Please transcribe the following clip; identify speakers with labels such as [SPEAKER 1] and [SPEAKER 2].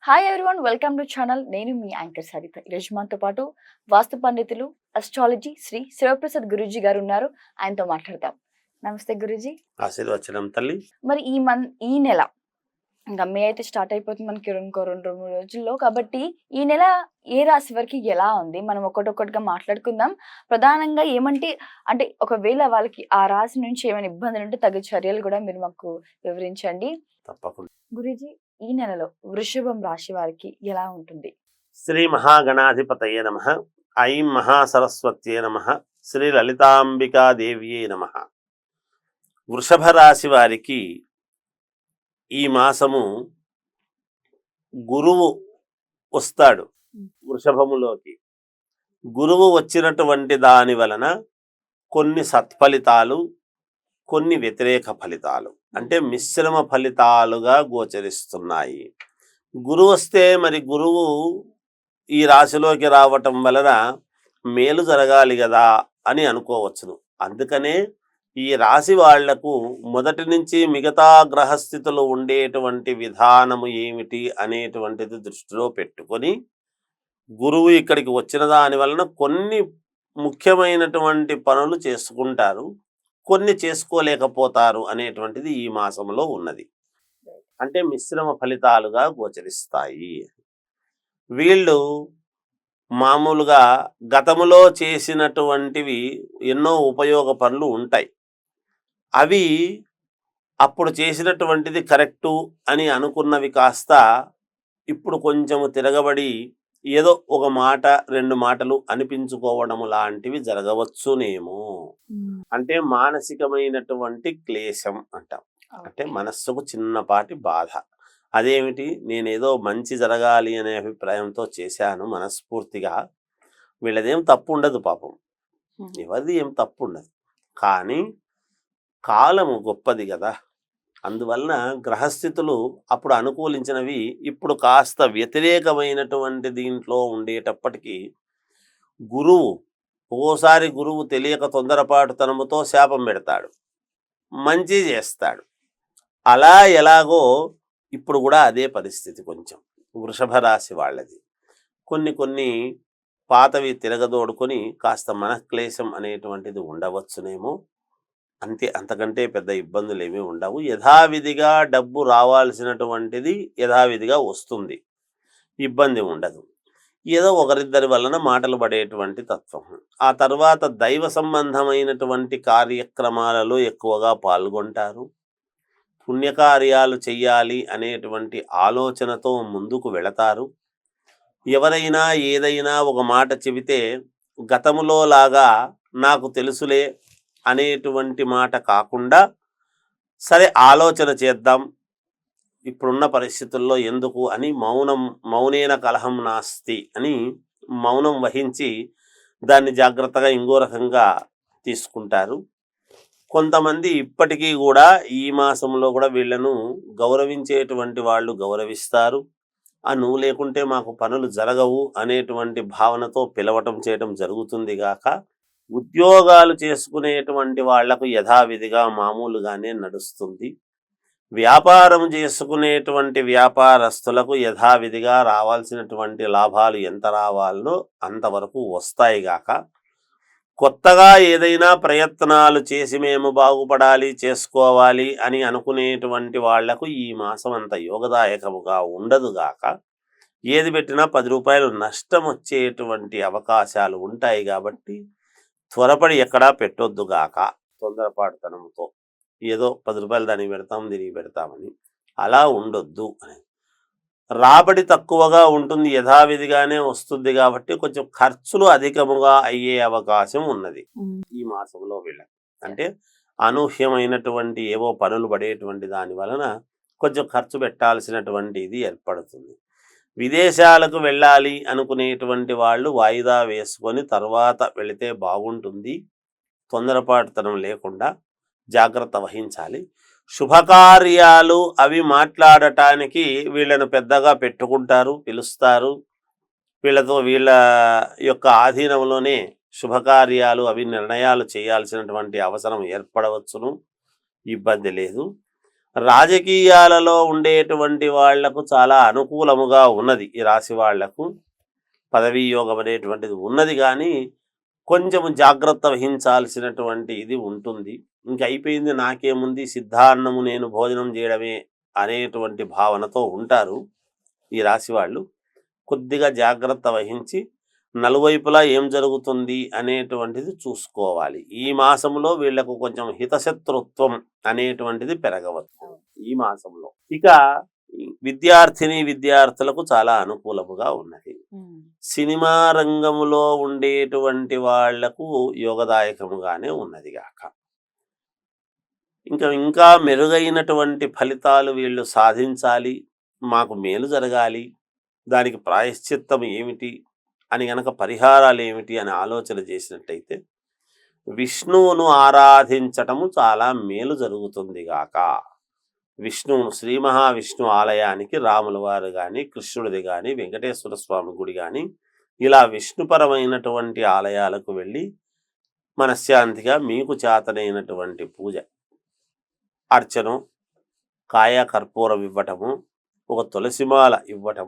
[SPEAKER 1] Hi everyone, welcome to channel. నేను మీ anchor Saritha. ఈరోజు మనతో పాటు వాస్తు పండితులు, అస్ట్రాలజీ శ్రీ శివప్రసాద్ గురూజీ గారు ఉన్నారు. ఆయనతో మాట్లాడదాం. నమస్తే గురూజీ.
[SPEAKER 2] ఆశీర్వచనం తల్లి.
[SPEAKER 1] మరి ఈ నెల ఇంకా మే అయితే స్టార్ట్ అయిపోతుంది మనకి ఇంకో 2-3 రోజుల్లో. కాబట్టి ఈ నెల ఏ రాశి వరకు ఎలా ఉంది మనం ఒక్కొక్కటిగా మాట్లాడుకుందాం. ప్రధానంగా అంటే ఒకవేళ వాళ్ళకి ఆ రాశి నుంచి ఏమైనా ఇబ్బందులు ఉంటే తగు చర్యలు కూడా మీరు మాకు వివరించండి.
[SPEAKER 2] తప్పకుండా.
[SPEAKER 1] గురూజీ, ఈ నెలలో వృషభం రాశి వారికి ఎలా ఉంటుంది?
[SPEAKER 2] శ్రీ మహాగణాధిపతయే నమః. ఐం మహాసరస్వత్యే నమః. శ్రీ లలితాంబికాదేవ్యే నమః. వృషభ రాశి వారికి ఈ మాసము గురువు వస్తాడు వృషభములోకి. గురువు వచ్చినటువంటి దాని వలన కొన్ని సత్ఫలితాలు, కొన్ని వ్యతిరేక ఫలితాలు, అంటే మిశ్రమ ఫలితాలుగా గోచరిస్తున్నాయి. గురువు వస్తే మరి గురువు ఈ రాశిలోకి రావటం వలన మేలు జరగాలి కదా అని అనుకోవచ్చును. అందుకనే ఈ రాశి వాళ్లకు మొదటి నుంచి మిగతా గ్రహస్థితులు ఉండేటువంటి విధానము ఏమిటి అనేటువంటిది దృష్టిలో పెట్టుకొని గురువు ఇక్కడికి వచ్చిన దాని వలన కొన్ని ముఖ్యమైనటువంటి పనులు చేసుకుంటారు, కొన్ని చేసుకోలేకపోతారు అనేటువంటిది ఈ మాసంలో ఉన్నది. అంటే మిశ్రమ ఫలితాలుగా గోచరిస్తాయి. వీళ్ళు మామూలుగా గతములో చేసినటువంటివి ఎన్నో ఉపయోగ పనులు ఉంటాయి. అవి అప్పుడు చేసినటువంటిది కరెక్టు అని అనుకున్నవి కాస్త ఇప్పుడు కొంచెము తిరగబడి ఏదో ఒక మాట 2 మాటలు అనిపించుకోవడము లాంటివి జరగవచ్చునేమో. అంటే మానసికమైనటువంటి క్లేశం అంటాం. అంటే మనస్సుకు చిన్నపాటి బాధ. అదేమిటి, నేనేదో మంచి జరగాలి అనే అభిప్రాయంతో చేశాను మనస్ఫూర్తిగా, వీళ్ళదేం తప్పు ఉండదు పాపం, ఎవరిది ఏం తప్పు ఉండదు. కానీ కాలము గొప్పది కదా. అందువలన గ్రహస్థితులు అప్పుడు అనుకూలించినవి ఇప్పుడు కాస్త వ్యతిరేకమైనటువంటి దీంట్లో ఉండేటప్పటికీ గురువు ఒక్కోసారి గురువు తెలియక తొందరపాటుతనముతో శాపం పెడతాడు, మంచి చేస్తాడు. అలా ఎలాగో ఇప్పుడు కూడా అదే పరిస్థితి కొంచెం వృషభ రాశి వాళ్ళది. కొన్ని పాతవి తిరగదోడుకొని కాస్త మనక్లేశం అనేటువంటిది ఉండవచ్చునేమో. అంతకంటే పెద్ద ఇబ్బందులు ఏమీ ఉండవు. యథావిధిగా డబ్బు రావాల్సినటువంటిది యథావిధిగా వస్తుంది, ఇబ్బంది ఉండదు. ఏదో ఒకరిద్దరి వలన మాటలు పడేటువంటి తత్వం. ఆ తర్వాత దైవ సంబంధమైనటువంటి కార్యక్రమాలలో ఎక్కువగా పాల్గొంటారు. పుణ్యకార్యాలు చెయ్యాలి అనేటువంటి ఆలోచనతో ముందుకు వెళతారు. ఎవరైనా ఏదైనా ఒక మాట చెబితే గతములో లాగా నాకు తెలుసులే అనేటువంటి మాట కాకుండా, సరే ఆలోచన చేద్దాం, ఇప్పుడున్న పరిస్థితుల్లో ఎందుకు అని మౌనేన కలహం నాస్తి అని మౌనం వహించి దాన్ని జాగ్రత్తగా ఇంకో రకంగా తీసుకుంటారు. కొంతమంది ఇప్పటికీ కూడా ఈ మాసంలో కూడా వీళ్ళను గౌరవించేటువంటి వాళ్ళు గౌరవిస్తారు. నువ్వు లేకుంటే మాకు పనులు జరగవు అనేటువంటి భావనతో పిలవటం చేయటం జరుగుతుంది గాక, ఉద్యోగాలు చేసుకునేటువంటి వాళ్లకు యథావిధిగా మామూలుగానే నడుస్తుంది. వ్యాపారం చేసుకునేటువంటి వ్యాపారస్తులకు యథావిధిగా రావాల్సినటువంటి లాభాలు ఎంత రావాలనో అంతవరకు వస్తాయి గాక, కొత్తగా ఏదైనా ప్రయత్నాలు చేసి మేము బాగుపడాలి, చేసుకోవాలి అని అనుకునేటువంటి వాళ్లకు ఈ మాసం అంత యోగదాయకముగా ఉండదుగాక, ఏది పెట్టినా 10 రూపాయలు నష్టం వచ్చేటువంటి అవకాశాలు ఉంటాయి. కాబట్టి త్వరపడి ఎక్కడా పెట్టొద్దుగాక తొందరపాటుతనంతో. ఏదో 10 రూపాయలు దానికి పెడతాం దీనికి పెడతామని అలా ఉండొద్దు. రాబడి తక్కువగా ఉంటుంది, యథావిధిగానే వస్తుంది కాబట్టి కొంచెం ఖర్చులు అధికముగా అయ్యే అవకాశం ఉన్నది ఈ మాసంలో వీళ్ళకి. అంటే అనూహ్యమైనటువంటి ఏవో పనులు పడేటువంటి దాని వలన కొంచెం ఖర్చు పెట్టాల్సినటువంటి ఇది ఏర్పడుతుంది. విదేశాలకు వెళ్ళాలి అనుకునేటువంటి వాళ్ళు వాయిదా వేసుకొని తర్వాత వెళితే బాగుంటుంది. తొందరపాటుతనం లేకుండా జాగ్రత్త వహించాలి. శుభకార్యాలు అవి మాట్లాడటానికి వీళ్ళను పెద్దగా పెట్టుకుంటారు, పిలుస్తారు. వీళ్ళ యొక్క ఆధీనంలోనే శుభకార్యాలు అవి నిర్ణయాలు చేయాల్సినటువంటి అవసరం ఏర్పడవచ్చును, ఇబ్బంది లేదు. రాజకీయాలలో ఉండేటువంటి వాళ్లకు చాలా అనుకూలముగా ఉన్నది. ఈ రాశి వాళ్లకు పదవీ యోగం అనేటువంటిది ఉన్నది, కానీ కొంచెం జాగ్రత్త వహించాల్సినటువంటి ఇది ఉంటుంది. ఇంక అయిపోయింది, నాకేముంది, సిద్ధాన్నము నేను భోజనం చేయడమే అనేటువంటి భావనతో ఉంటారు ఈ రాశి వాళ్ళు. కొద్దిగా జాగ్రత్త వహించి నలువైపులా ఏం జరుగుతుంది అనేటువంటిది చూసుకోవాలి. ఈ మాసంలో వీళ్లకు కొంచెం హితశత్రుత్వం అనేటువంటిది పెరగవచ్చు ఈ మాసంలో. ఇక విద్యార్థులకు చాలా అనుకూలముగా ఉన్నది. సినిమా రంగములో ఉండేటువంటి వాళ్లకు యోగదాయకముగానే ఉన్నది గాక. ఇంకా మెరుగైనటువంటి ఫలితాలు వీళ్ళు సాధించాలి, మాకు మేలు జరగాలి, దానికి ప్రాయశ్చిత్తం ఏమిటి అని గనక పరిహారాలు ఏమిటి అని ఆలోచన చేసినట్టయితే విష్ణువును ఆరాధించటము చాలా మేలు జరుగుతుంది గాక. విష్ణువును, శ్రీ మహావిష్ణు ఆలయానికి రాముల వారు కానీ, కృష్ణుడిది కానీ, వెంకటేశ్వర స్వామి గుడి కానీ, ఇలా విష్ణుపరమైనటువంటి ఆలయాలకు వెళ్ళి మనశ్శాంతిగా మీకు చేతనైనటువంటి పూజ, అర్చన, కాయ కర్పూరం ఇవ్వటము, ఒక తులసిమాల ఇవ్వటము,